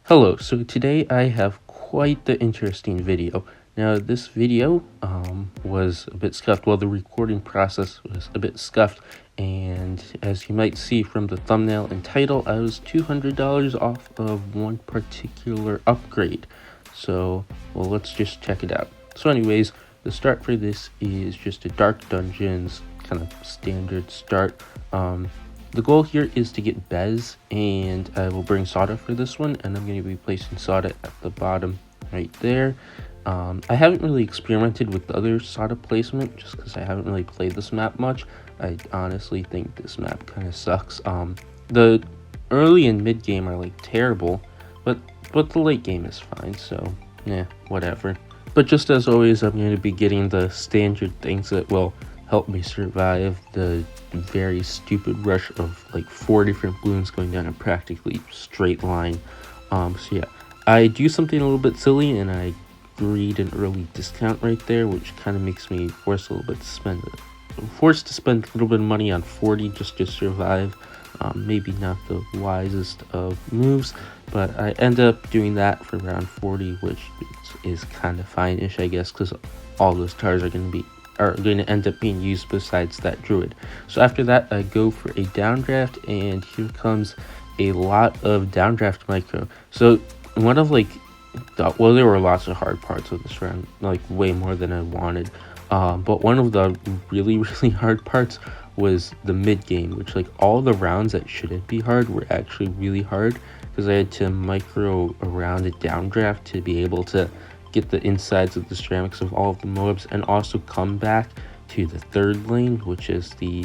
Hello, so today I have quite the interesting video. Now this video was a bit scuffed, well the recording process was a bit scuffed, and as you might see from the thumbnail and title, I was $200 off of one particular upgrade. So, well, let's just check it out. So anyways, the start for this is just a Dark Dungeons kind of standard start. The goal here is to get Bez, and I will bring Soda for this one, and I'm going to be placing Soda at the bottom right there. I haven't really experimented with the other Soda placement just because I haven't really played this map much. I honestly think this map kind of sucks. The early and mid game are like terrible, but the late game is fine, so yeah, whatever. But just as always, I'm going to be getting the standard things that will help me survive the very stupid rush of like 4 different balloons going down a practically straight line. So yeah, I do something a little bit silly and I greed an early discount right there, which kind of makes me forced to spend a little bit of money on 40 just to survive. Maybe not the wisest of moves, but I end up doing that for around 40, which is kind of fine-ish, I guess, because all those tires are going to end up being used besides that druid. So after that, I go for a downdraft, and here comes a lot of downdraft micro. So one of well, there were lots of hard parts of this round, like way more than I wanted. But one of the really hard parts was the mid game, which like all the rounds that shouldn't be hard were actually really hard because I had to micro around a downdraft to be able to get the insides of the ceramics of all of the mobs and also come back to the third lane, which is the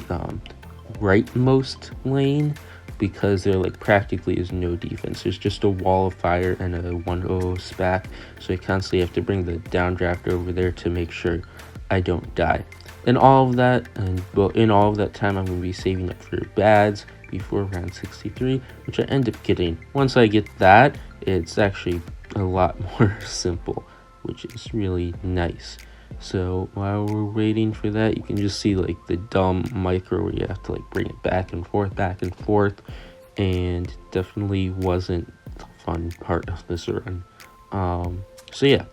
rightmost lane, because there like practically is no defense. There's just a wall of fire and a 100 SPAC, so I constantly have to bring the downdraft over there to make sure I don't die. And all of that, and well, in all of that time, I'm going to be saving up for bads before round 63, which I end up getting. Once I get that, it's actually a lot more simple, which is really nice. So while we're waiting for that, you can just see like the dumb micro where you have to like bring it back and forth, and definitely wasn't the fun part of this run. So yeah.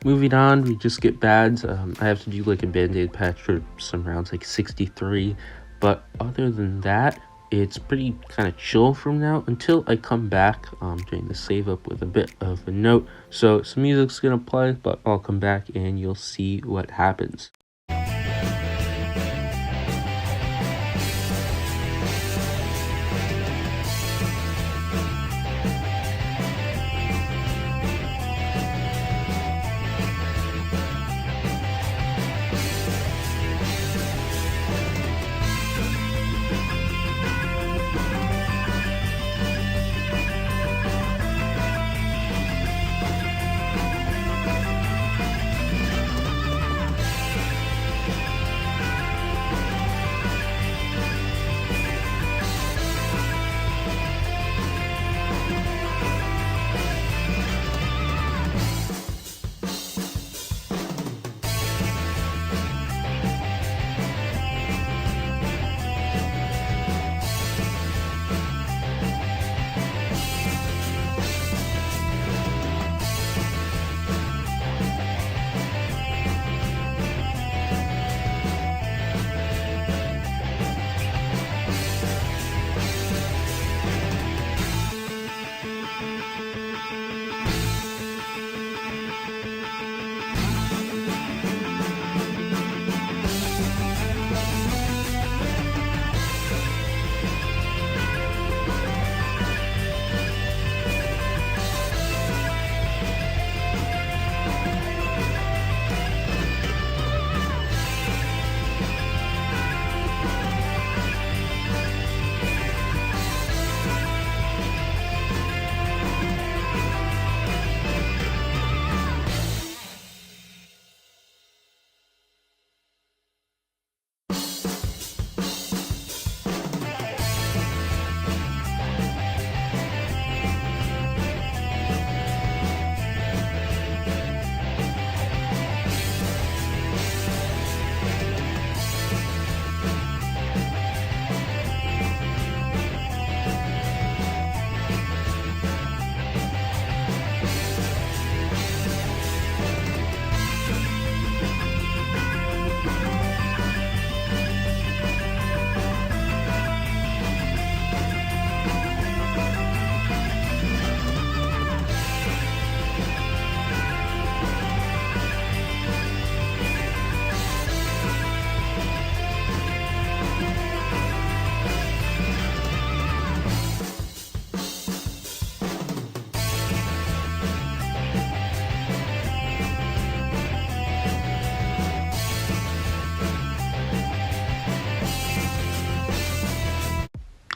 Moving on, we just get bads. I have to do like a band-aid patch for some rounds, like 63. But other than that, it's pretty kind of chill from now until I come back during the save up with a bit of a note. So some music's gonna play, but I'll come back and you'll see what happens.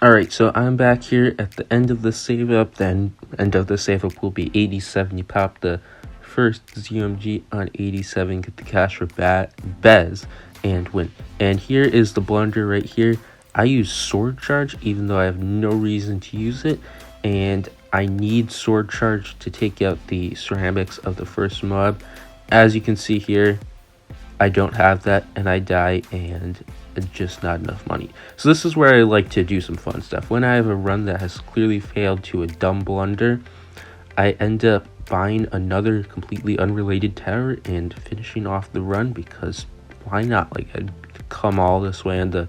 Alright, so I'm back here at the end of the save up. Then end of the save up will be 87. You pop the first ZMG on 87, get the cash for Bez, and win. And here is the blunder right here. I use sword charge even though I have no reason to use it, and I need sword charge to take out the ceramics of the first mob. As you can see here, I don't have that and I die, and it's just not enough money. So this is where I like to do some fun stuff. When I have a run that has clearly failed to a dumb blunder, I end up buying another completely unrelated tower and finishing off the run, because why not? Like, I'd come all this way on the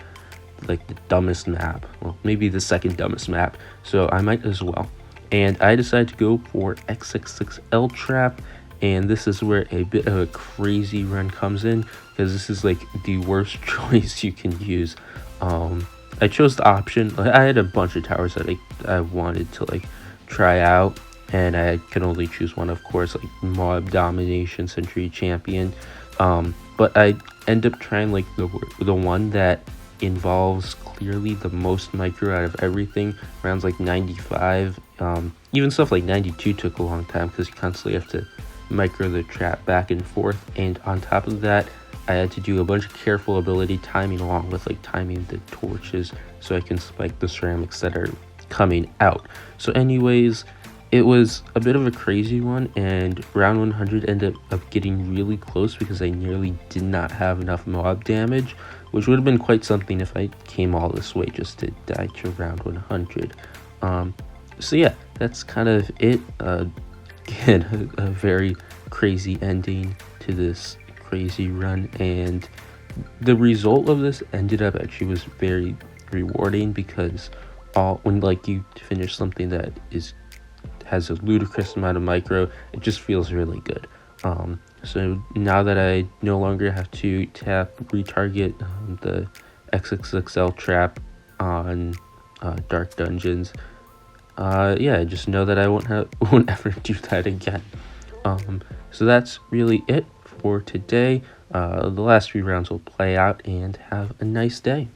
dumbest map. Well, maybe the second dumbest map, so I might as well. And I decided to go for XXXL trap, and this is where a bit of a crazy run comes in, because this is like the worst choice you can use. I chose the option. I had a bunch of towers that I wanted to like try out, and I could only choose one, of course, like mob domination, century champion. But I end up trying like the one that involves clearly the most micro out of everything. Rounds like 95, even stuff like 92 took a long time because you constantly have to micro the trap back and forth. And on top of that, I had to do a bunch of careful ability timing along with like timing the torches so I can spike the ceramics that are coming out. So anyways, it was a bit of a crazy one, and round 100 ended up getting really close because I nearly did not have enough mob damage, which would have been quite something if I came all this way just to die to round 100. So yeah, that's kind of it. Again, a very crazy ending to this crazy run, and the result of this ended up actually was very rewarding, because when like you finish something that has a ludicrous amount of micro, it just feels really good. So now that I no longer have to retarget the XXXL trap on dark dungeons, yeah, just know that I won't ever do that again. So that's really it for today. The last few rounds will play out, and have a nice day.